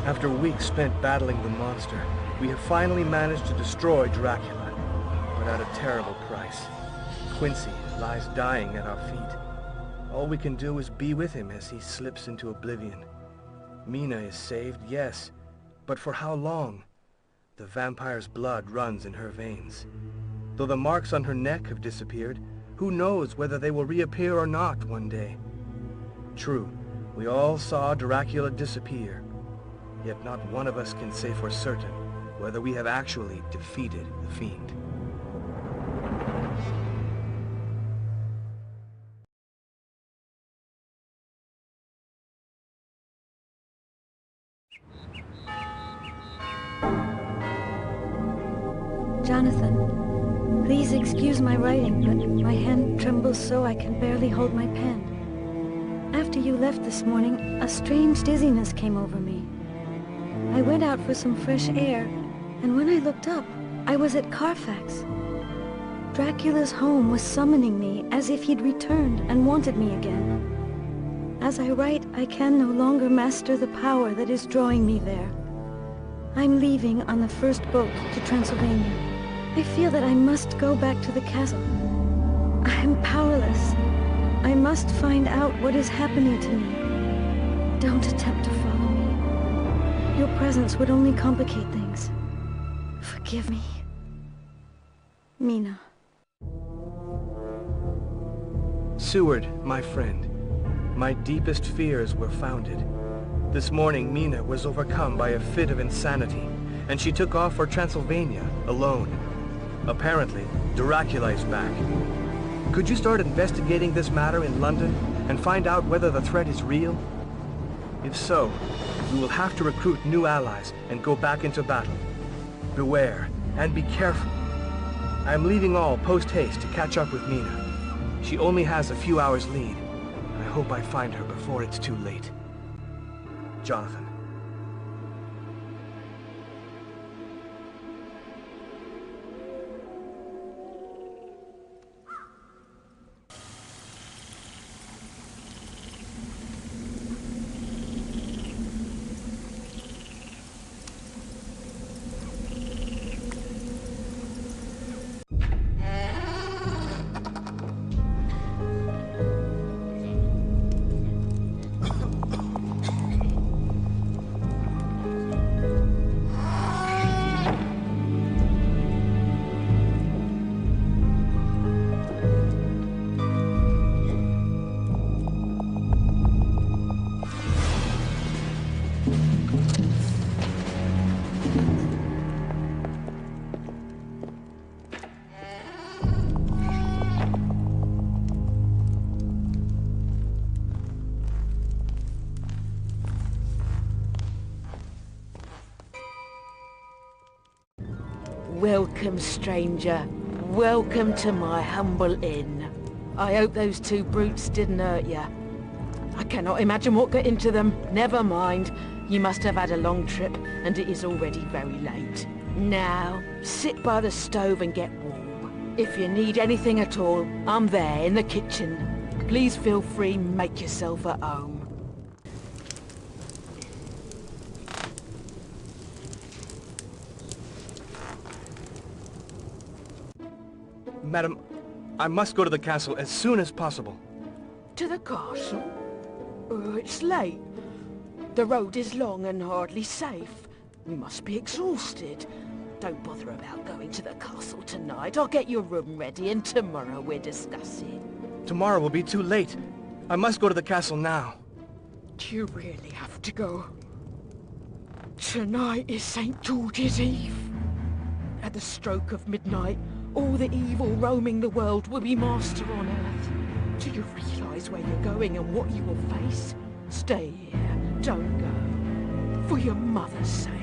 After weeks spent battling the monster, we have finally managed to destroy Dracula, but at a terrible price. Quincy lies dying at our feet. All we can do is be with him as he slips into oblivion. Mina is saved, yes, but for how long? The vampire's blood runs in her veins. Though the marks on her neck have disappeared, who knows whether they will reappear or not one day. True, we all saw Dracula disappear, yet not one of us can say for certain whether we have actually defeated the fiend. Jonathan, please excuse my writing, but my hand trembles so I can barely hold my pen. After you left this morning, a strange dizziness came over me. I went out for some fresh air, and when I looked up, I was at Carfax. Dracula's home was summoning me as if he'd returned and wanted me again. As I write, I can no longer master the power that is drawing me there. I'm leaving on the first boat to Transylvania. I feel that I must go back to the castle. I am powerless. I must find out what is happening to me. Don't attempt to follow me. Your presence would only complicate things. Forgive me. Mina. Seward, my friend, my deepest fears were founded. This morning, Mina was overcome by a fit of insanity, and she took off for Transylvania alone. Apparently, Dracula is back. Could you start investigating this matter in London and find out whether the threat is real? If so, we will have to recruit new allies and go back into battle. Beware, and be careful. I am leaving all post-haste to catch up with Mina. She only has a few hours lead. I hope I find her before it's too late. Jonathan. Welcome, stranger. Welcome to my humble inn. I hope those two brutes didn't hurt you. I cannot imagine what got into them. Never mind. You must have had a long trip, and it is already very late. Now, sit by the stove and get warm. If you need anything at all, I'm there in the kitchen. Please feel free, make yourself at home. Madam, I must go to the castle as soon as possible. To the castle? It's late. The road is long and hardly safe. You must be exhausted. Don't bother about going to the castle tonight. I'll get your room ready and tomorrow we'll discuss it. Tomorrow will be too late. I must go to the castle now. Do you really have to go? Tonight is St. George's Eve. At the stroke of midnight, all the evil roaming the world will be master on Earth. Do you realize where you're going and what you will face? Stay here. Don't go. For your mother's sake.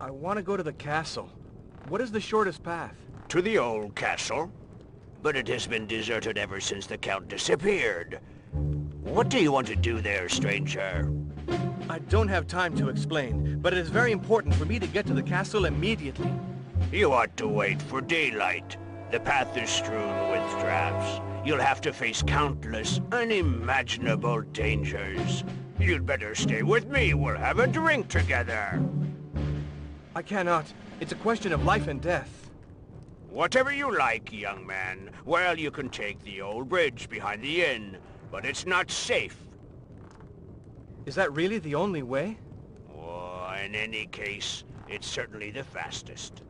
I want to go to the castle. What is the shortest path? To the old castle. But it has been deserted ever since the Count disappeared. What do you want to do there, stranger? I don't have time to explain, but it is very important for me to get to the castle immediately. You ought to wait for daylight. The path is strewn with traps. You'll have to face countless, unimaginable dangers. You'd better stay with me. We'll have a drink together. I cannot. It's a question of life and death. Whatever you like, young man. Well, you can take the old bridge behind the inn, but it's not safe. Is that really the only way? Oh, in any case, it's certainly the fastest.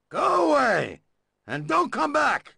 Go away! And don't come back!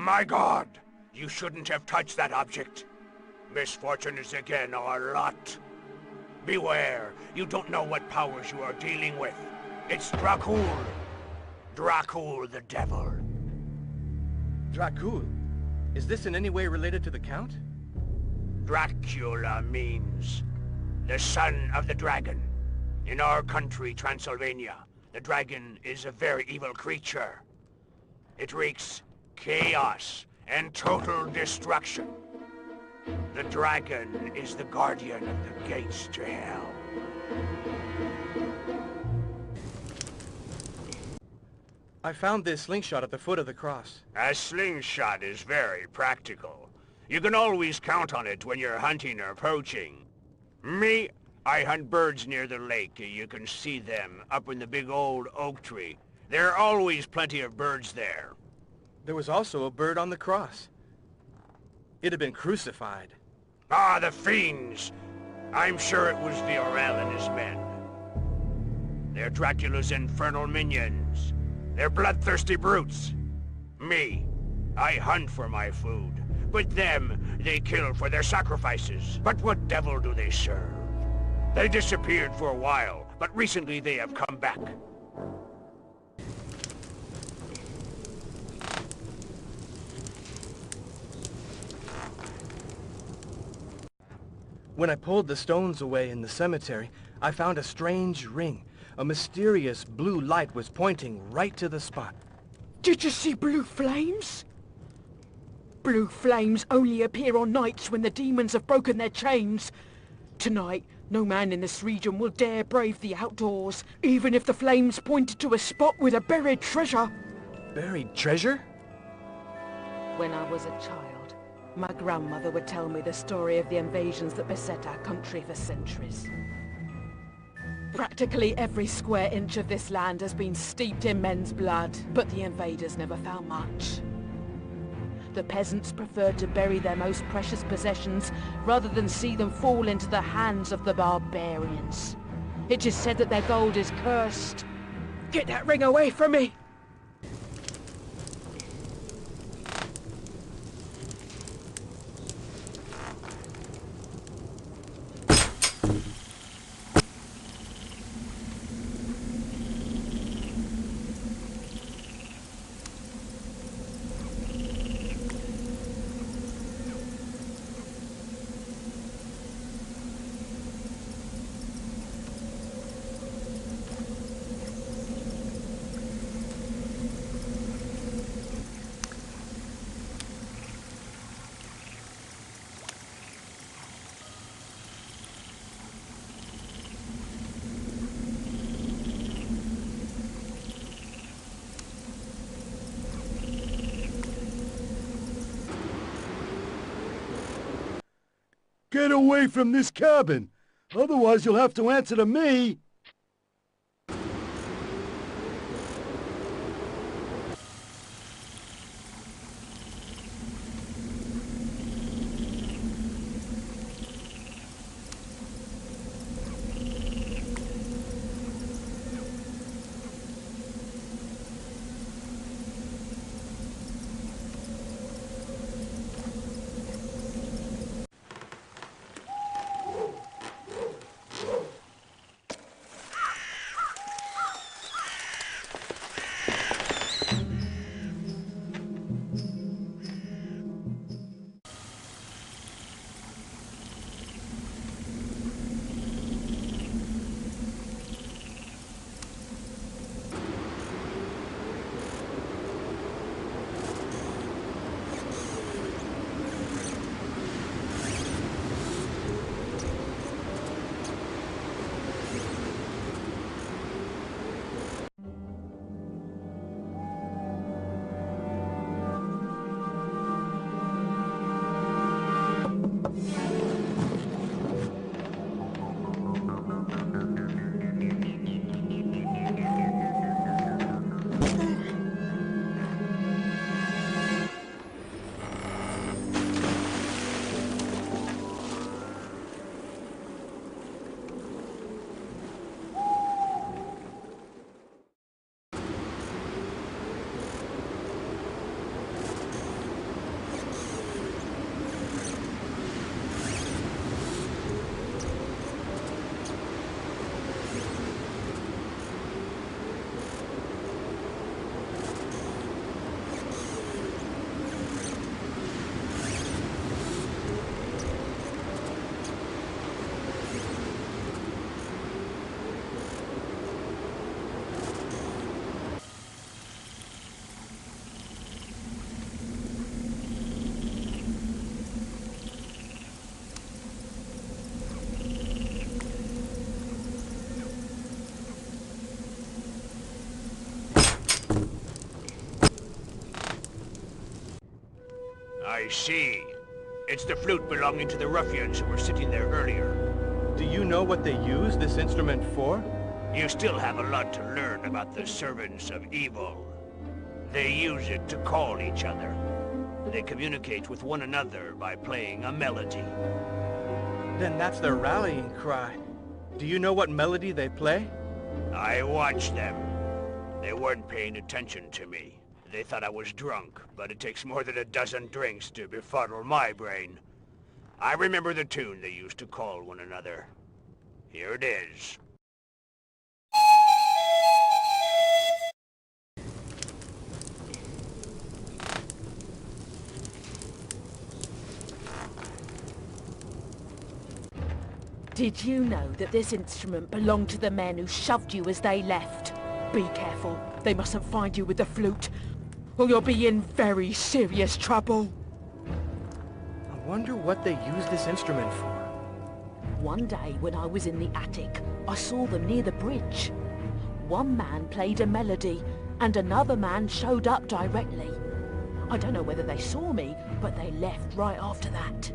My God! You shouldn't have touched that object. Misfortune is again our lot. Beware, you don't know what powers you are dealing with. It's Dracul. Dracul the devil. Dracul? Is this in any way related to the Count? Dracula means the son of the dragon. In our country, Transylvania, the dragon is a very evil creature. It wreaks chaos and total destruction. The dragon is the guardian of the gates to hell. I found this slingshot at the foot of the cross. A slingshot is very practical. You can always count on it when you're hunting or poaching. Me, I hunt birds near the lake. You can see them up in the big old oak tree. There are always plenty of birds there. There was also a bird on the cross. It had been crucified. Ah, the fiends! I'm sure it was Viorel and his men. They're Dracula's infernal minions. They're bloodthirsty brutes. Me, I hunt for my food. But them, they kill for their sacrifices. But what devil do they serve? They disappeared for a while, but recently they have come back. When I pulled the stones away in the cemetery, I found a strange ring. A mysterious blue light was pointing right to the spot. Did you see blue flames? Blue flames only appear on nights when the demons have broken their chains. Tonight, no man in this region will dare brave the outdoors, even if the flames pointed to a spot with a buried treasure. Buried treasure? When I was a child, my grandmother would tell me the story of the invasions that beset our country for centuries. Practically every square inch of this land has been steeped in men's blood, but the invaders never found much. The peasants preferred to bury their most precious possessions rather than see them fall into the hands of the barbarians. It is said that their gold is cursed. Get that ring away from me! Get away from this cabin! Otherwise you'll have to answer to me! I see. It's the flute belonging to the ruffians who were sitting there earlier. Do you know what they use this instrument for? You still have a lot to learn about the servants of evil. They use it to call each other. They communicate with one another by playing a melody. Then that's their rallying cry. Do you know what melody they play? I watched them. They weren't paying attention to me. They thought I was drunk, but it takes more than a dozen drinks to befuddle my brain. I remember the tune they used to call one another. Here it is. Did you know that this instrument belonged to the men who shoved you as they left? Be careful. They mustn't find you with the flute, or you'll be in very serious trouble. I wonder what they use this instrument for. One day when I was in the attic, I saw them near the bridge. One man played a melody, and another man showed up directly. I don't know whether they saw me, but they left right after that.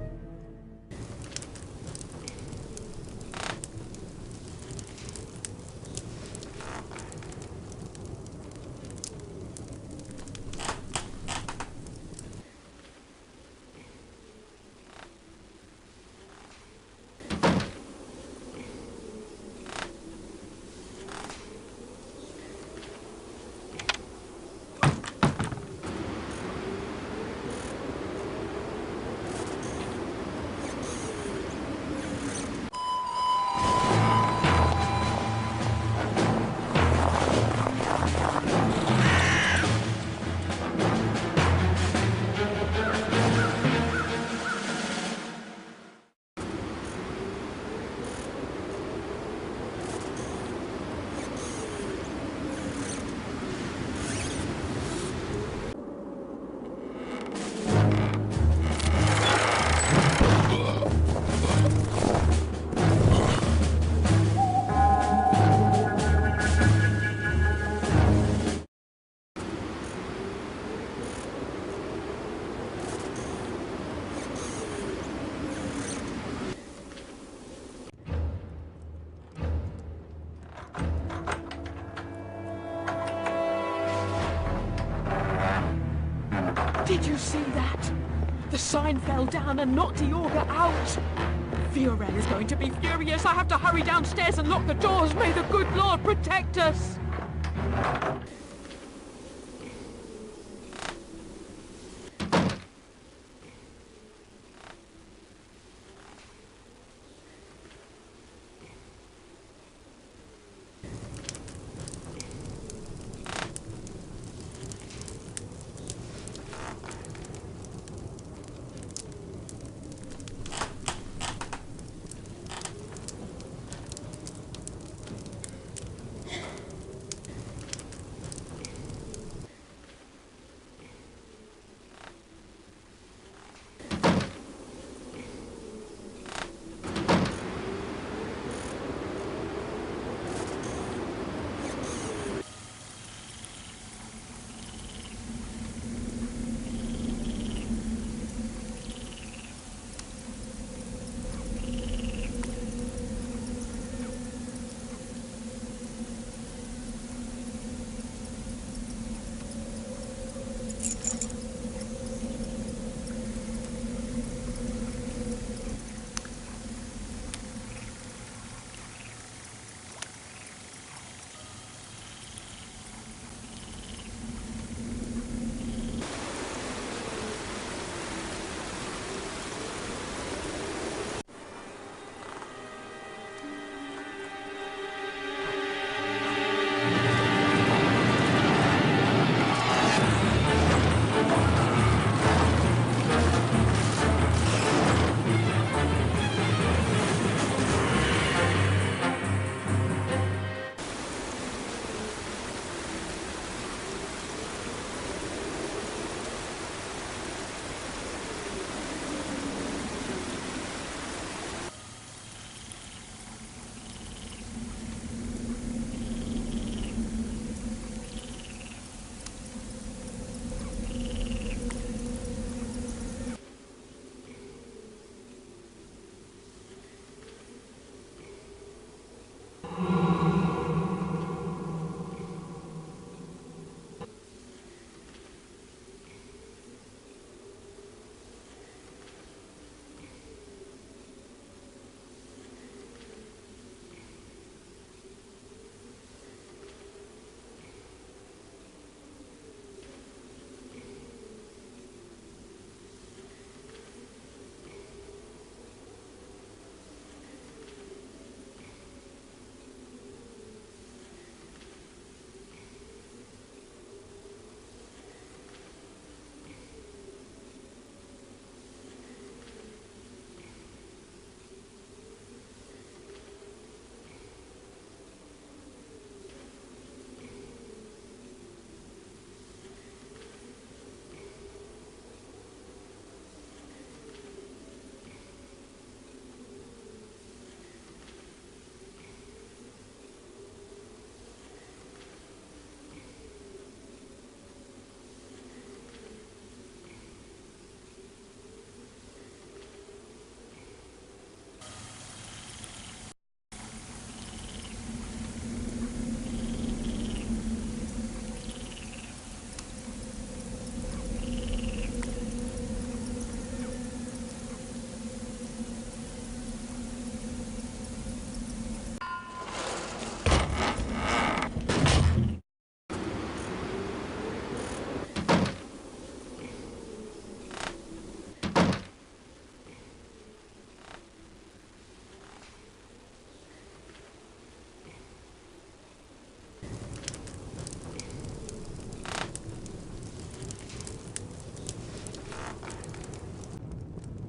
Did you see that? The sign fell down and knocked the auger out. VMWare is going to be furious. I have to hurry downstairs and lock the doors. May the good Lord protect us.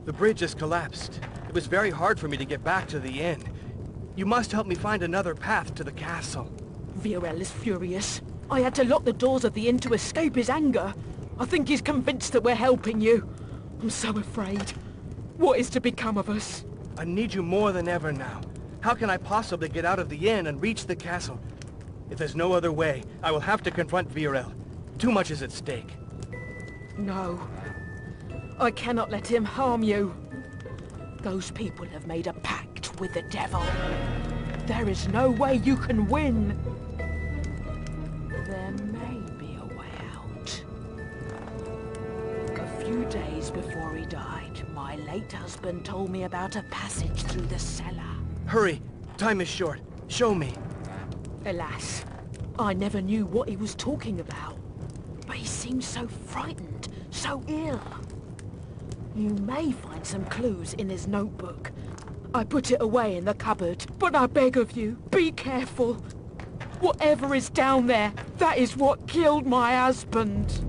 The bridge has collapsed. It was very hard for me to get back to the inn. You must help me find another path to the castle. VMWare is furious. I had to lock the doors of the inn to escape his anger. I think he's convinced that we're helping you. I'm so afraid. What is to become of us? I need you more than ever now. How can I possibly get out of the inn and reach the castle? If there's no other way, I will have to confront VMWare. Too much is at stake. No. I cannot let him harm you. Those people have made a pact with the devil. There is no way you can win. There may be a way out. A few days before he died, my late husband told me about a passage through the cellar. Hurry! Time is short. Show me. Alas, I never knew what he was talking about. But he seemed so frightened, so ill. You may find some clues in his notebook. I put it away in the cupboard, but I beg of you, be careful. Whatever is down there, that is what killed my husband.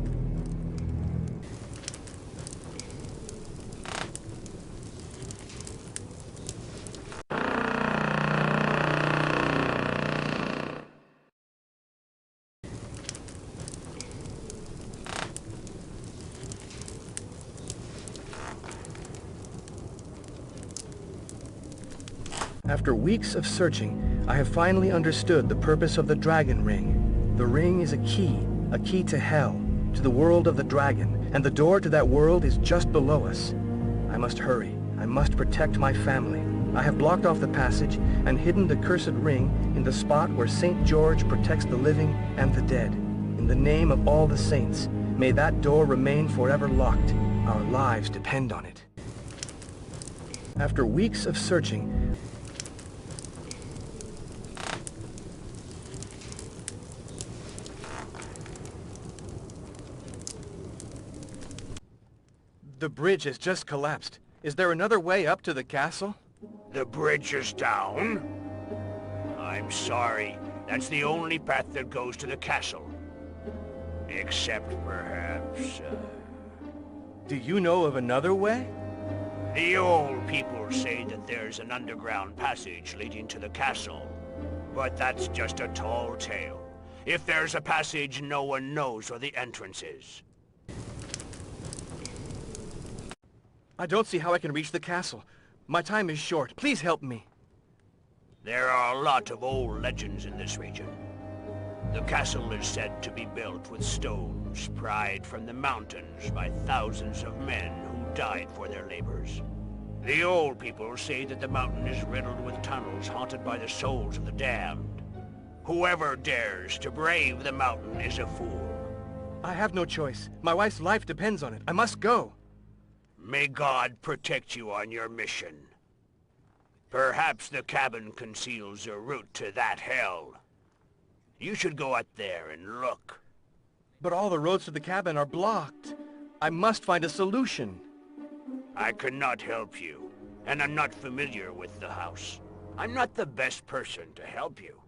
After weeks of searching, I have finally understood the purpose of the dragon ring. The ring is a key to hell, to the world of the dragon, and the door to that world is just below us. I must hurry. I must protect my family. I have blocked off the passage and hidden the cursed ring in the spot where St. George protects the living and the dead. In the name of all the saints, may that door remain forever locked. Our lives depend on it. After weeks of searching, the bridge has just collapsed. Is there another way up to the castle? The bridge is down? I'm sorry. That's the only path that goes to the castle. Except perhaps, Do you know of another way? the old people say that there's an underground passage leading to the castle. But that's just a tall tale. If there's a passage, no one knows where the entrance is. I don't see how I can reach the castle. My time is short. Please help me. There are a lot of old legends in this region. The castle is said to be built with stones pried from the mountains by thousands of men who died for their labors. The old people say that the mountain is riddled with tunnels haunted by the souls of the damned. Whoever dares to brave the mountain is a fool. I have no choice. My wife's life depends on it. I must go. May God protect you on your mission. Perhaps the cabin conceals a route to that hell. You should go out there and look. But all the roads to the cabin are blocked. I must find a solution. I cannot help you, and I'm not familiar with the house. I'm not the best person to help you.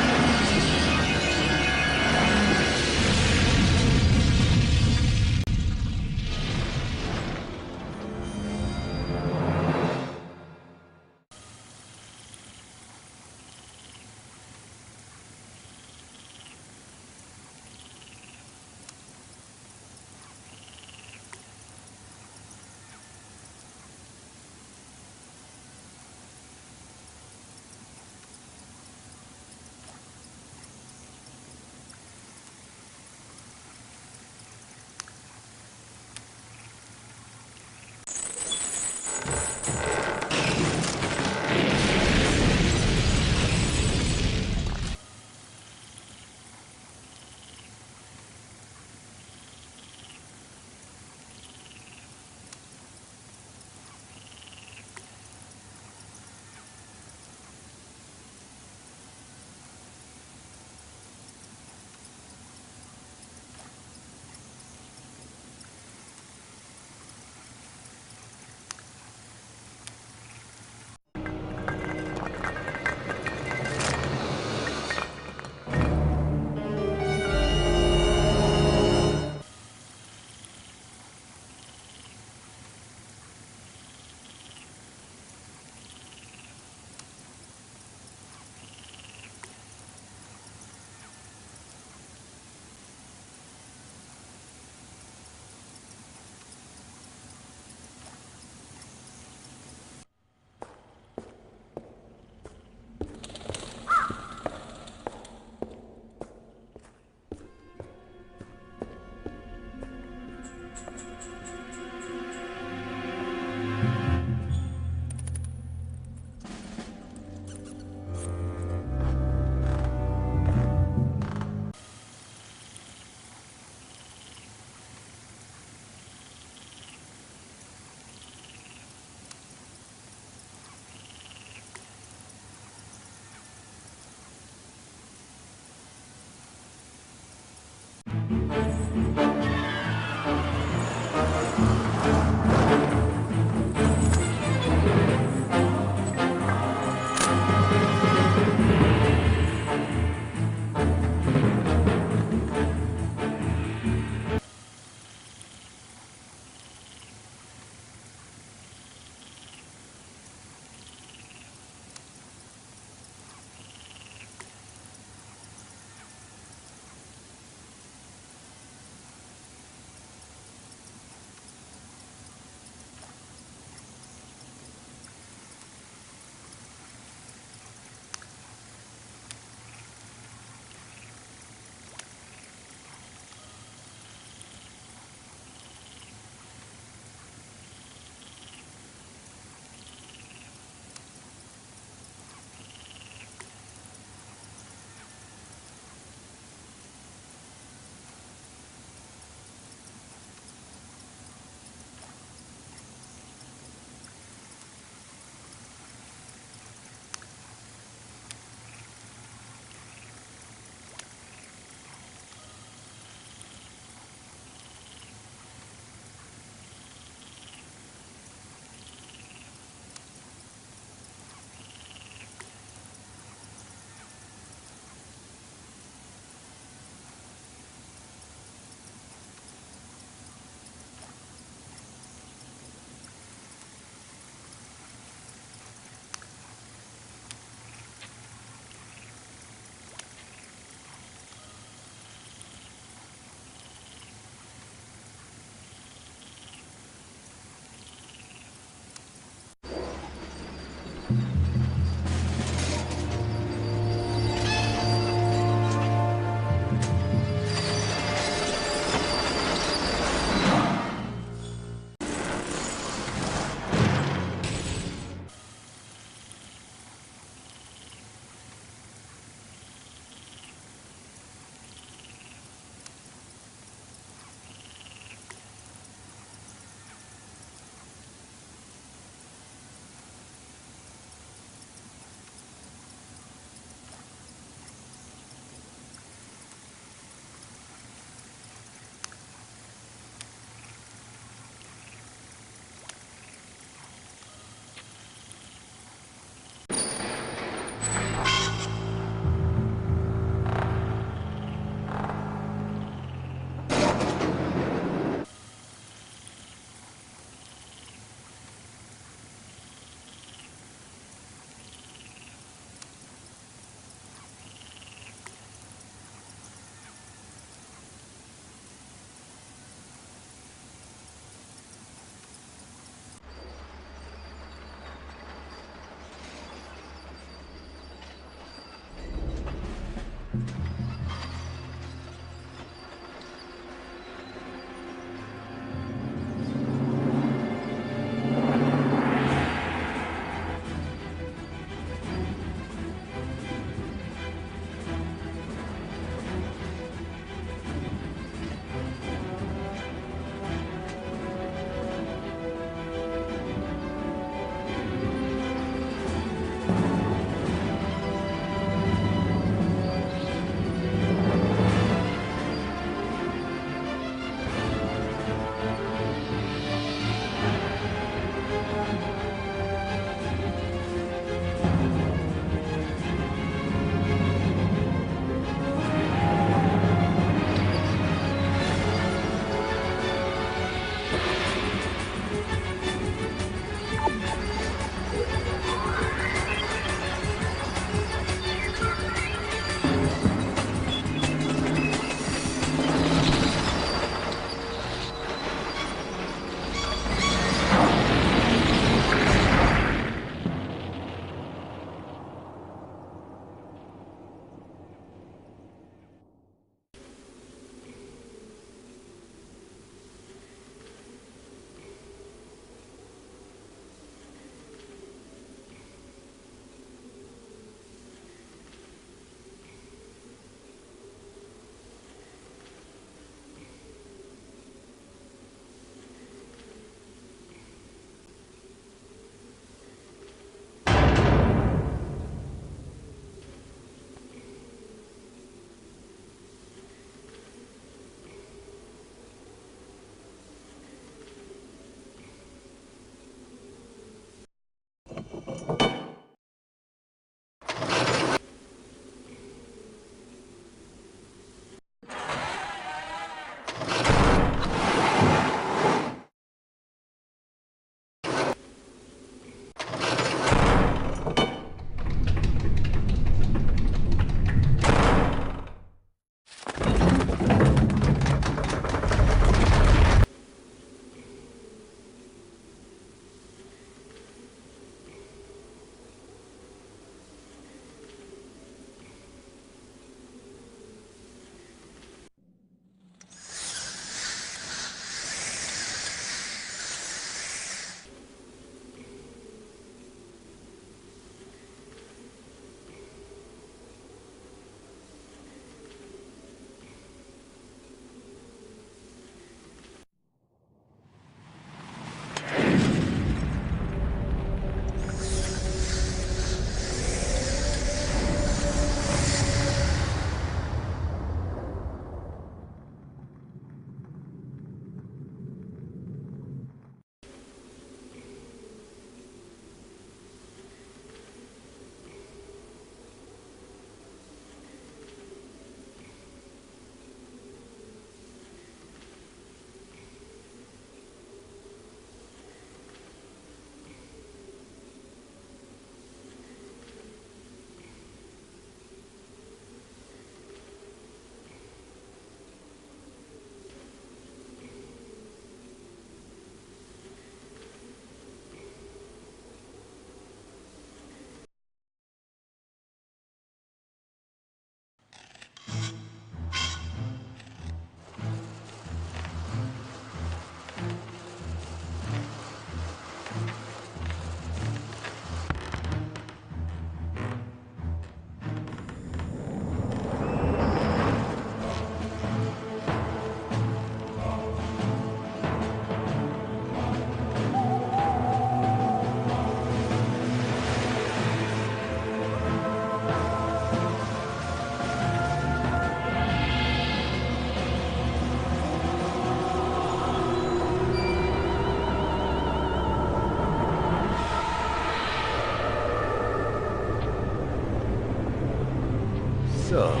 So,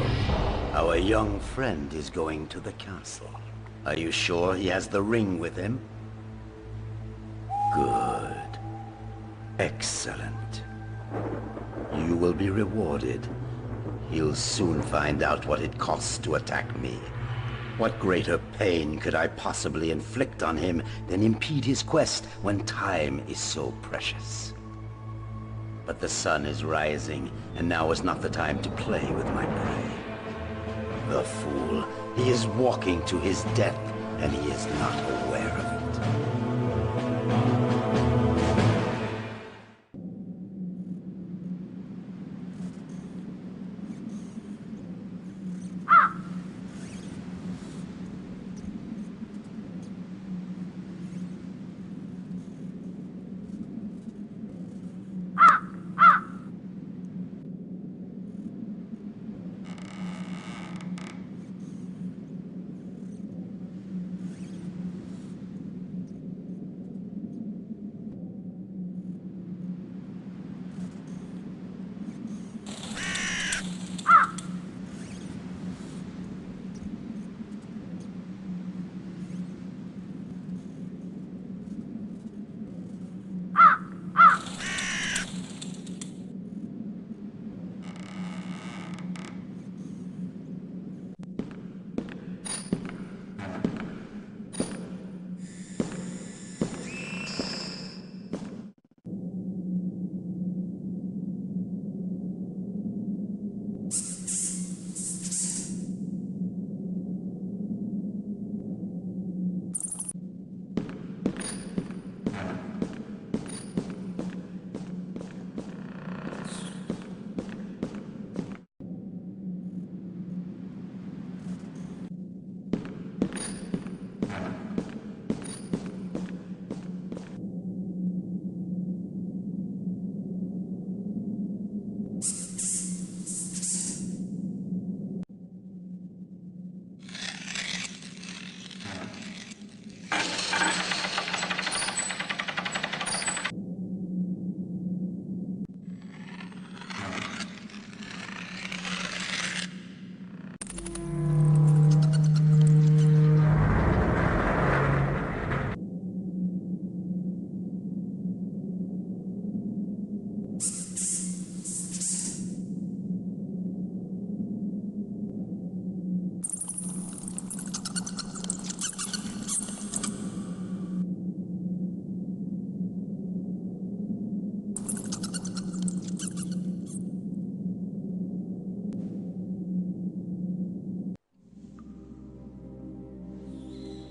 our young friend is going to the castle. Are you sure he has the ring with him? Good. Excellent. You will be rewarded. He'll soon find out what it costs to attack me. What greater pain could I possibly inflict on him than impede his quest when time is so precious? But the sun is rising, and now is not the time to play with my prey. The fool, he is walking to his death, and he is not aware of it.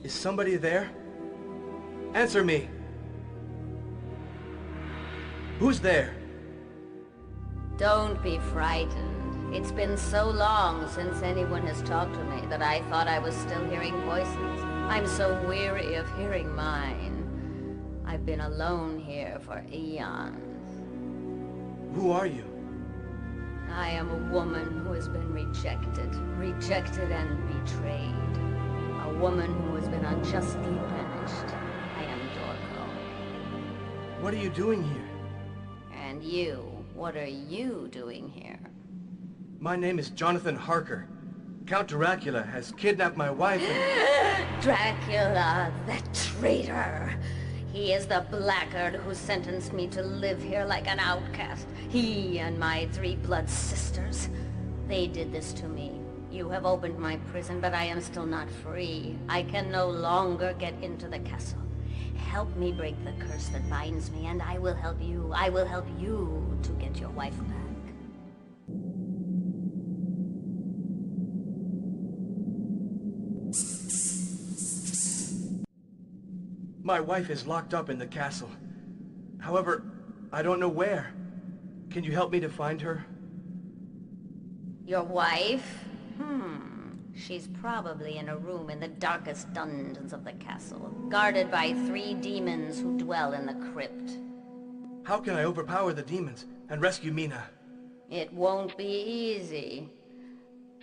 Is somebody there? Answer me! Who's there? Don't be frightened. It's been so long since anyone has talked to me that I thought I was still hearing voices. I'm so weary of hearing mine. I've been alone here for eons. Who are you? I am a woman who has been rejected and betrayed. A woman who has been unjustly punished. I am Dorco. What are you doing here? And you, what are you doing here? My name is Jonathan Harker. Count Dracula has kidnapped my wife and... Dracula, the traitor! He is the blackguard who sentenced me to live here like an outcast. He and my 3 blood sisters. They did this to me. You have opened my prison, but I am still not free. I can no longer get into the castle. Help me break the curse that binds me, and I will help you. I will help you to get your wife back. My wife is locked up in the castle. However, I don't know where. Can you help me to find her? Your wife? She's probably in a room in the darkest dungeons of the castle, guarded by 3 demons who dwell in the crypt. How can I overpower the demons and rescue Mina? It won't be easy.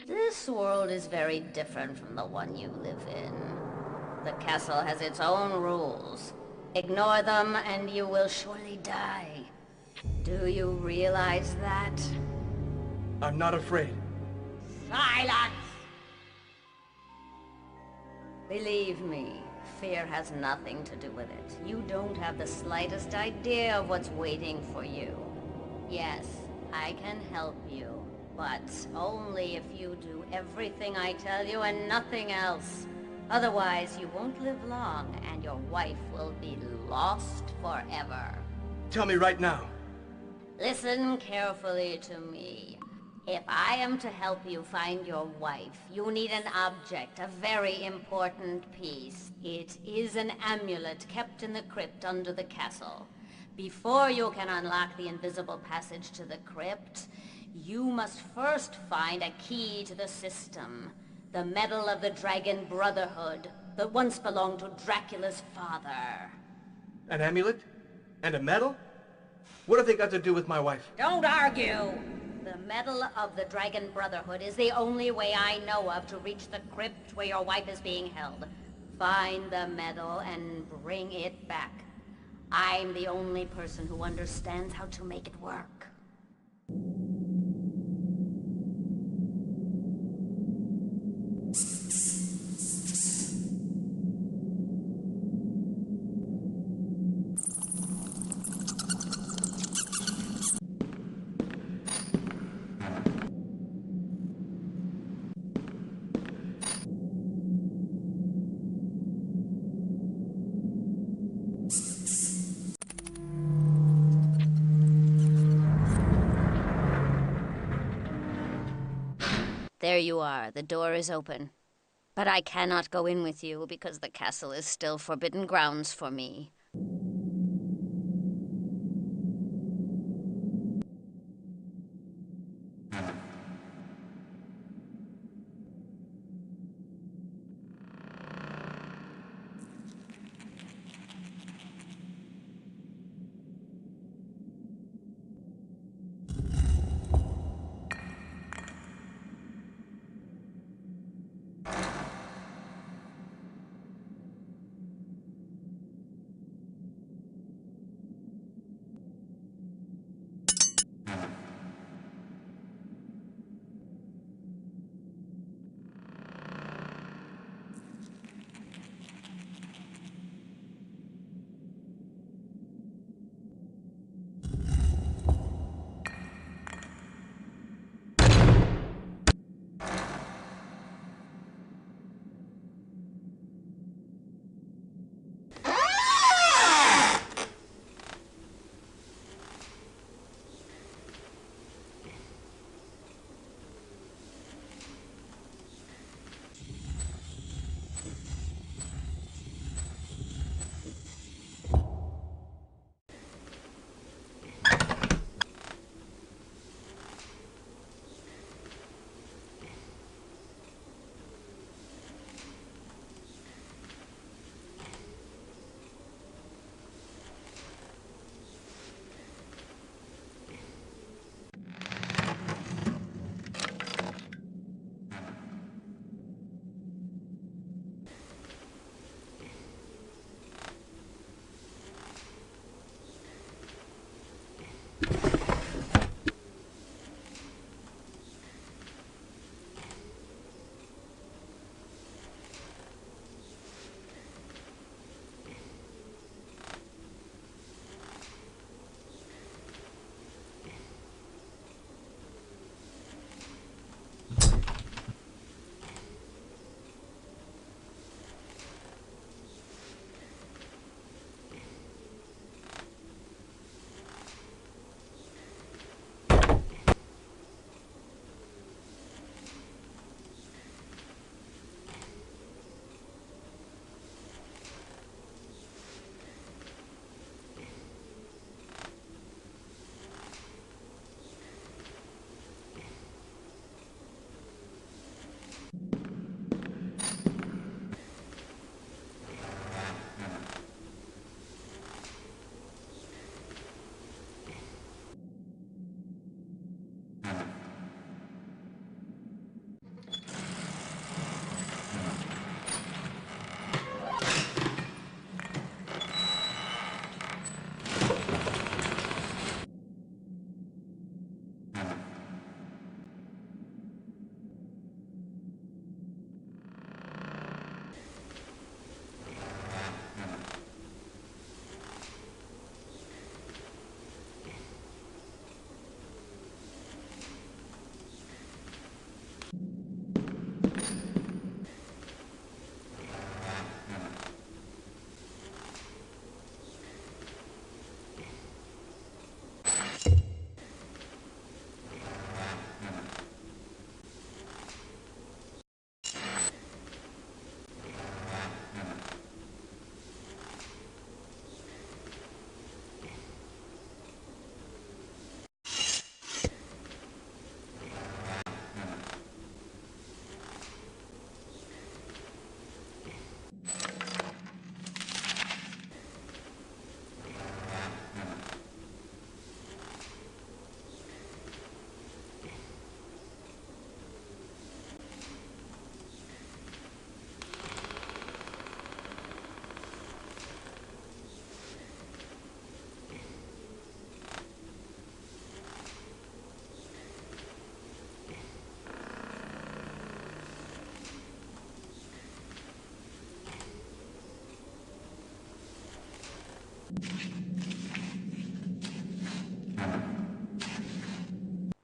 This world is very different from the one you live in. The castle has its own rules. Ignore them and you will surely die. Do you realize that? I'm not afraid. Silence! Believe me, fear has nothing to do with it. You don't have the slightest idea of what's waiting for you. Yes, I can help you, but only if you do everything I tell you and nothing else. Otherwise, you won't live long, and your wife will be lost forever. Tell me right now. Listen carefully to me. If I am to help you find your wife, you need an object, a very important piece. It is an amulet kept in the crypt under the castle. Before you can unlock the invisible passage to the crypt, you must first find a key to the system. The medal of the Dragon Brotherhood that once belonged to Dracula's father. An amulet? And a medal? What have they got to do with my wife? Don't argue! The medal of the Dragon Brotherhood is the only way I know of to reach the crypt where your wife is being held. Find the medal and bring it back. I'm the only person who understands how to make it work. There you are. The door is open. But I cannot go in with you because the castle is still forbidden grounds for me.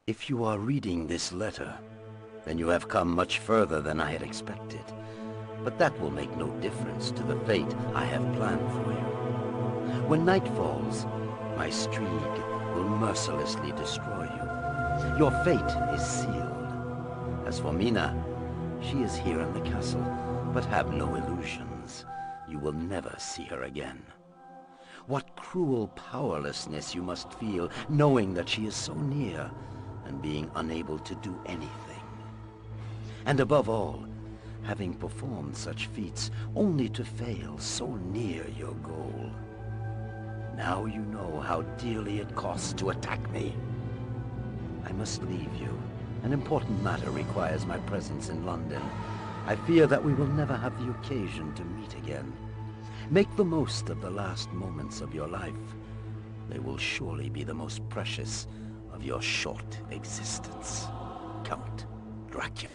If you are reading this letter, then you have come much further than I had expected. But that will make no difference to the fate I have planned for you. When night falls, my Strieg will mercilessly destroy you. Your fate is sealed. As for Mina, she is here in the castle, but have no illusions. You will never see her again. What cruel powerlessness you must feel, knowing that she is so near, and being unable to do anything. And above all, having performed such feats only to fail so near your goal. Now you know how dearly it costs to attack me. I must leave you. An important matter requires my presence in London. I fear that we will never have the occasion to meet again. Make the most of the last moments of your life. They will surely be the most precious of your short existence. Count Dracula.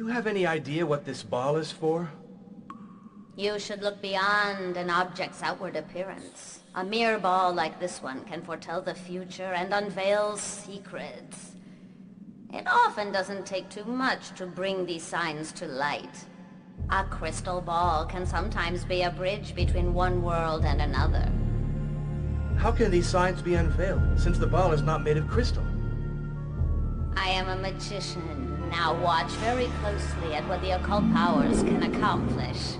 you have any idea what this ball is for? You should look beyond an object's outward appearance. A mere ball like this one can foretell the future and unveil secrets. It often doesn't take too much to bring these signs to light. A crystal ball can sometimes be a bridge between one world and another. How can these signs be unveiled, since the ball is not made of crystal? I am a magician. Now watch very closely at what the occult powers can accomplish.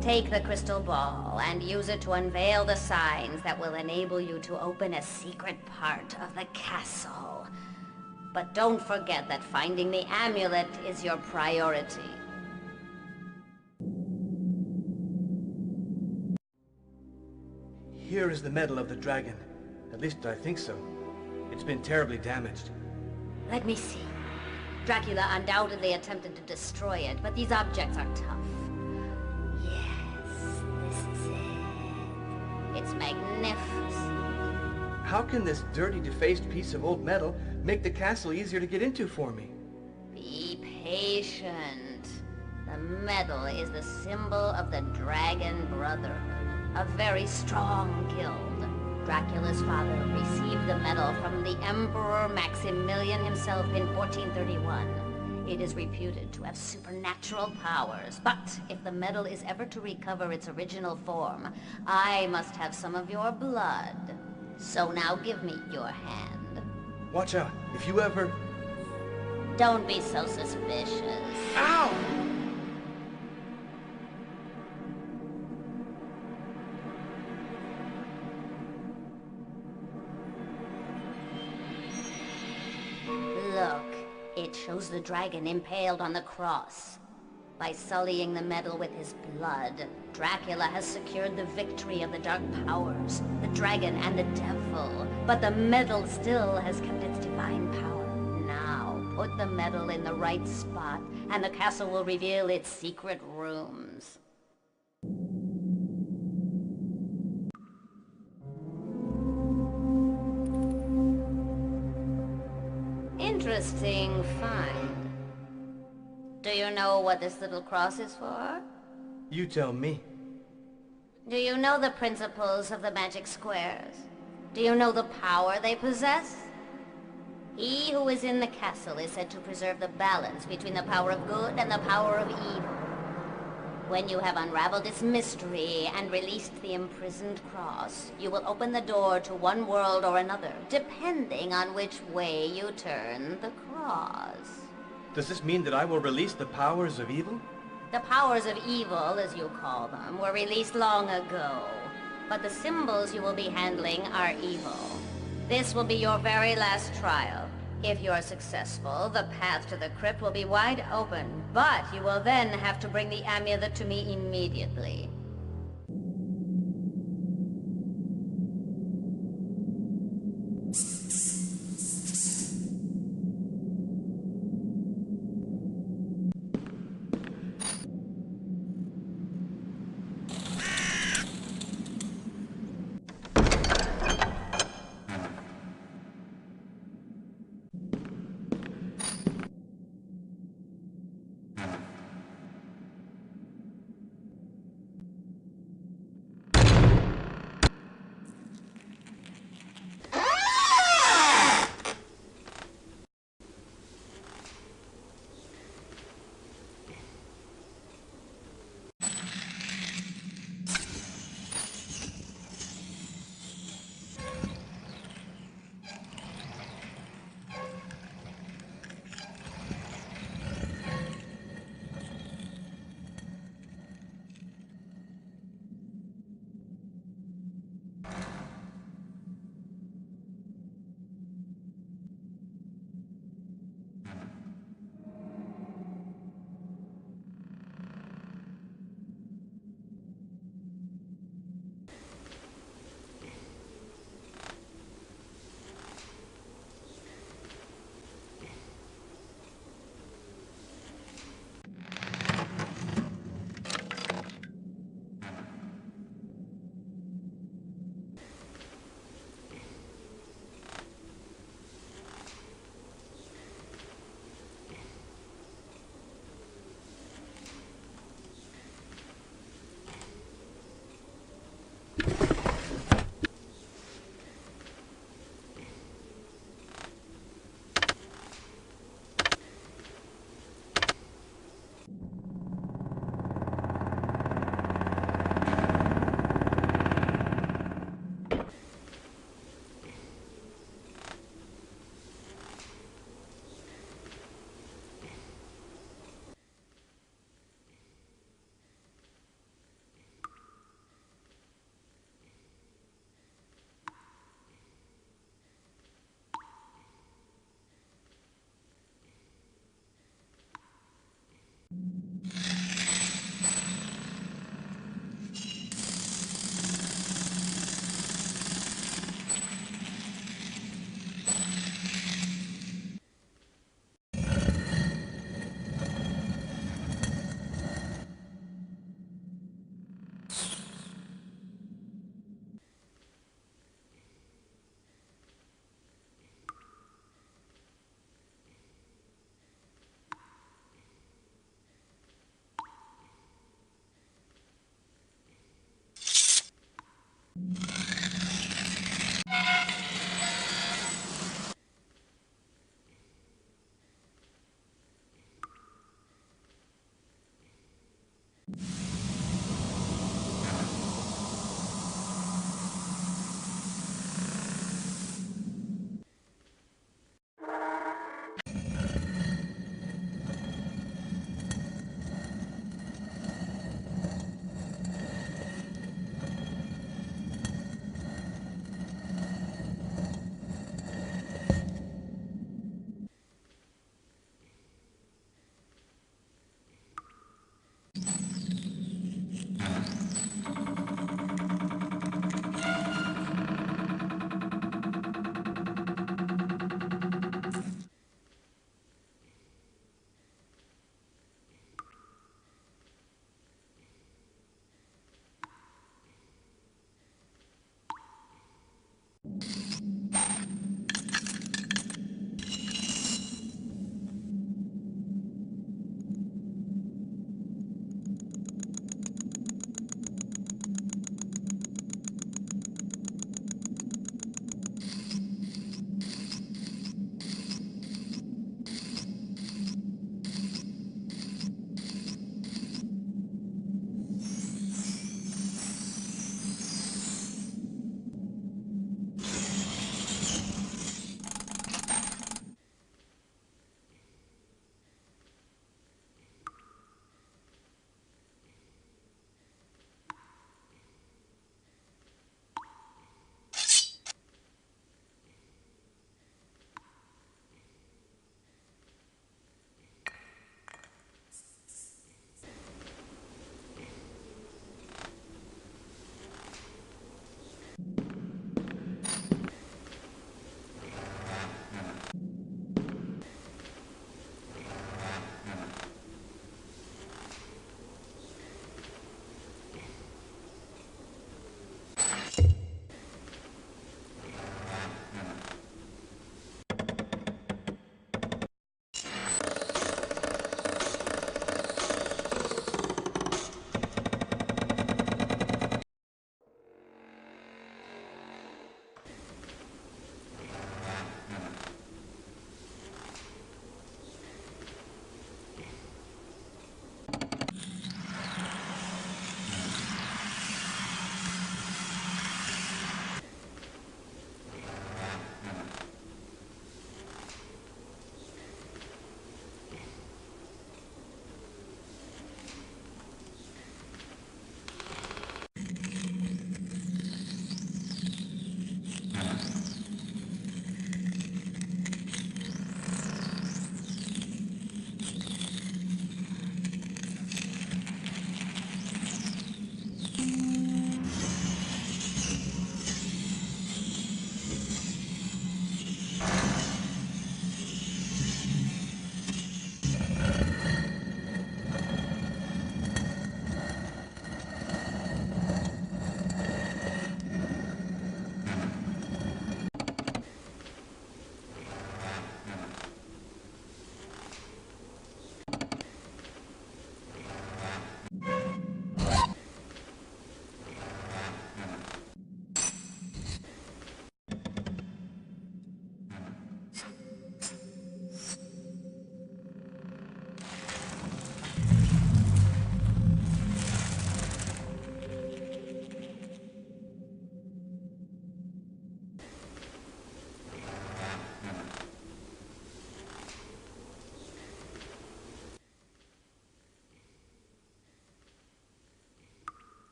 Take the crystal ball and use it to unveil the signs that will enable you to open a secret part of the castle. But don't forget that finding the amulet is your priority. Here is the medal of the dragon. At least I think so. It's been terribly damaged. Let me see. Dracula undoubtedly attempted to destroy it, but these objects are tough. This is it. It's magnificent. How can this dirty, defaced piece of old metal make the castle easier to get into for me? Be patient. The medal is the symbol of the Dragon Brotherhood, a very strong guild. Dracula's father received the medal from the Emperor Maximilian himself in 1431. It is reputed to have supernatural powers, but if the medal is ever to recover its original form, I must have some of your blood. So now give me your hand. Watch out. If you ever... Don't be so suspicious. Ow! Look. It shows the dragon impaled on the cross. By sullying the medal with his blood, Dracula has secured the victory of the dark powers, the dragon and the devil. But the medal still has kept its divine power. Now, put the medal in the right spot, and the castle will reveal its secret rooms. Interesting find. Do you know what this little cross is for? You tell me. Do you know the principles of the magic squares? Do you know the power they possess? He who is in the castle is said to preserve the balance between the power of good and the power of evil. When you have unraveled its mystery and released the imprisoned cross, you will open the door to one world or another, depending on which way you turn the cross. Does this mean that I will release the powers of evil? The powers of evil, as you call them, were released long ago. But the symbols you will be handling are evil. This will be your very last trial. If you are successful, the path to the crypt will be wide open, but you will then have to bring the amulet to me immediately.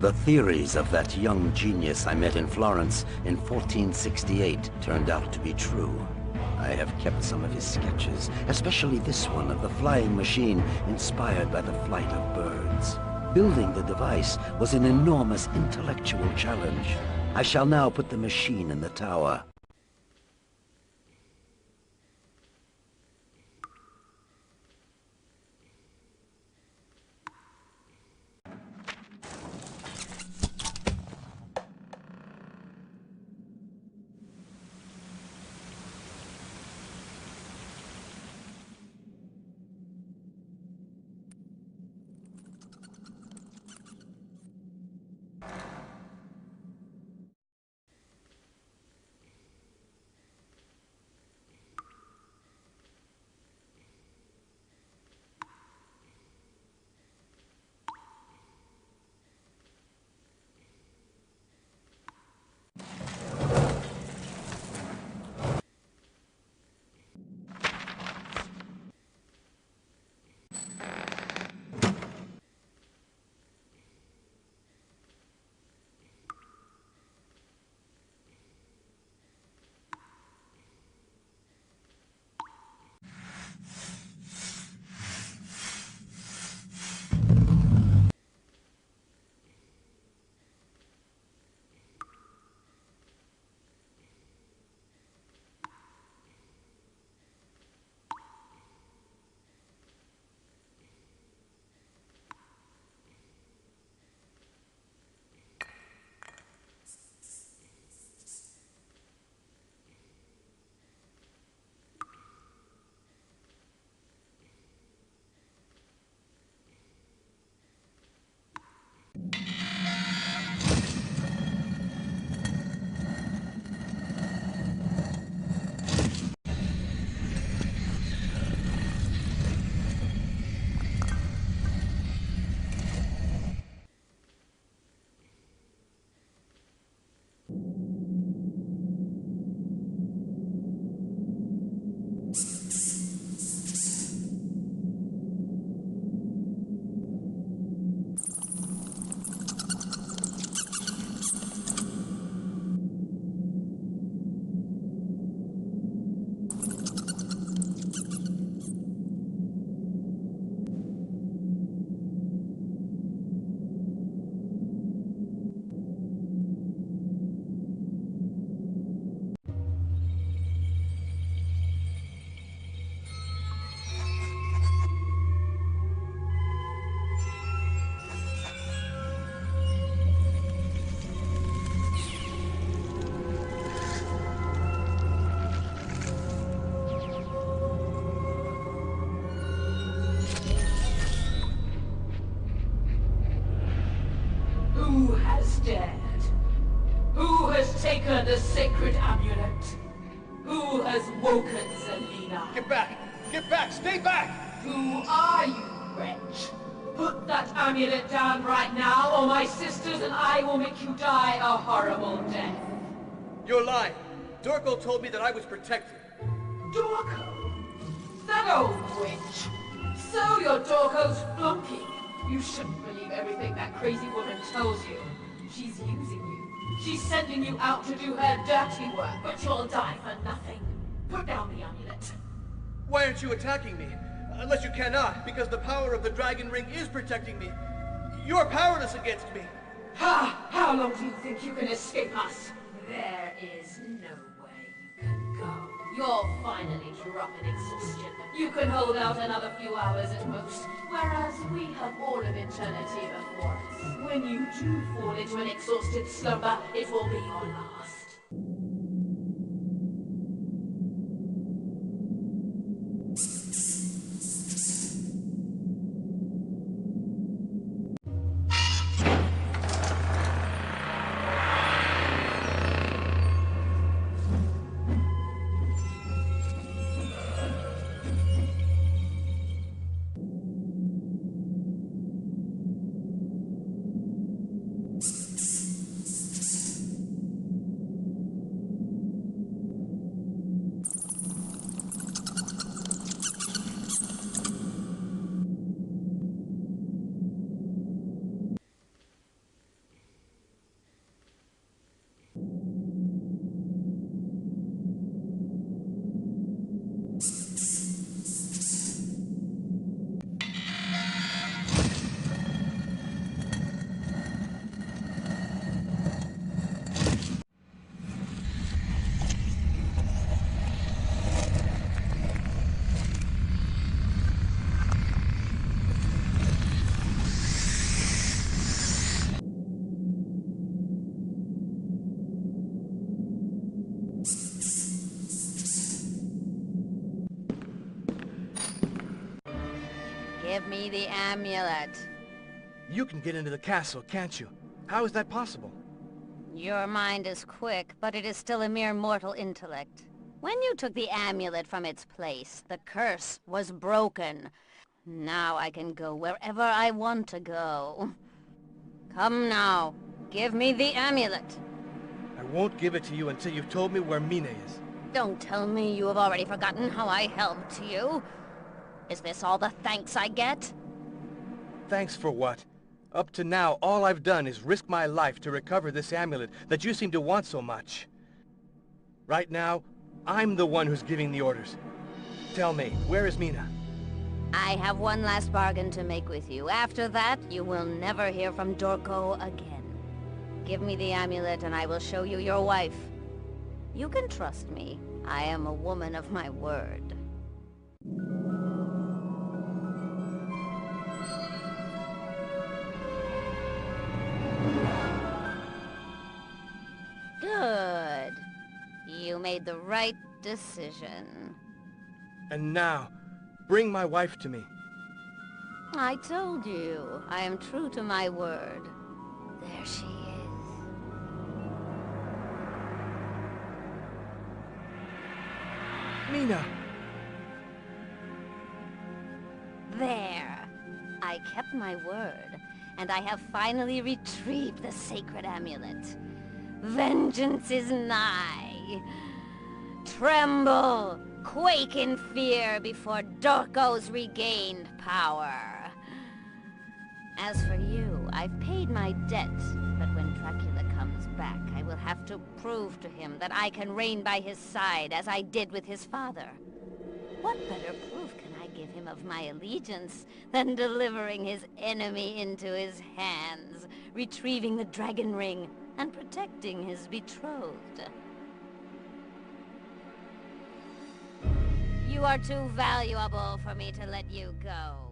The theories of that young genius I met in Florence in 1468 turned out to be true. I have kept some of his sketches, especially this one of the flying machine inspired by the flight of birds. Building the device was an enormous intellectual challenge. I shall now put the machine in the tower. Who has dared? Who has taken the sacred amulet? Who has woken Selena? Get back! Get back! Stay back! Who are you, wretch? Put that amulet down right now, or my sisters and I will make you die a horrible death. You're lying. Dorko told me that I was protected. Dorko? That old witch. So you're Dorko's flunky. You shouldn't believe everything that crazy woman tells you. She's using you. She's sending you out to do her dirty work, but you'll die for nothing. Put down the amulet. Why aren't you attacking me? Unless you cannot, because the power of the Dragon Ring is protecting me. You're powerless against me. Ha! How long do you think you can escape us? There is no way you can go. You'll finally drop in exhaustion. You can hold out another few hours at most, whereas we have all of eternity before us. When you do fall into an exhausted slumber, it will be your last. Give me the amulet. You can get into the castle, can't you? How is that possible? Your mind is quick, but it is still a mere mortal intellect. When you took the amulet from its place, the curse was broken. Now I can go wherever I want to go. Come now, give me the amulet. I won't give it to you until you've told me where Mina is. Don't tell me you have already forgotten how I helped you. Is this all the thanks I get? Thanks for what? Up to now, all I've done is risk my life to recover this amulet that you seem to want so much. Right now, I'm the one who's giving the orders. Tell me, where is Mina? I have one last bargain to make with you. After that, you will never hear from Dorko again. Give me the amulet and I will show you your wife. You can trust me. I am a woman of my word. Good. You made the right decision. And now, bring my wife to me. I told you, I am true to my word. There she is. Mina! There. I kept my word, and I have finally retrieved the sacred amulet. Vengeance is nigh. Tremble, quake in fear before Dorko's regained power. As for you, I've paid my debt, but when Dracula comes back, I will have to prove to him that I can reign by his side as I did with his father. What better proof can I give him of my allegiance than delivering his enemy into his hands, retrieving the dragon ring, and protecting his betrothed? You are too valuable for me to let you go.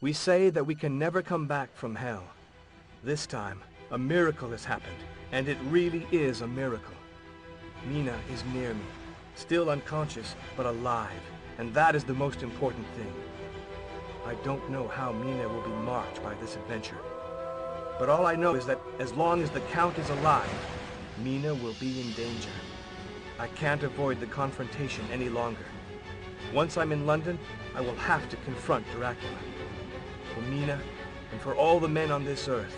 We say that we can never come back from hell. This time, a miracle has happened, and it really is a miracle. Mina is near me, still unconscious, but alive, and that is the most important thing. I don't know how Mina will be marked by this adventure, but all I know is that as long as the Count is alive, Mina will be in danger. I can't avoid the confrontation any longer. Once I'm in London, I will have to confront Dracula. For Mina, and for all the men on this earth,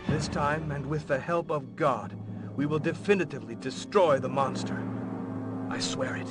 this time, and with the help of God, we will definitively destroy the monster. I swear it.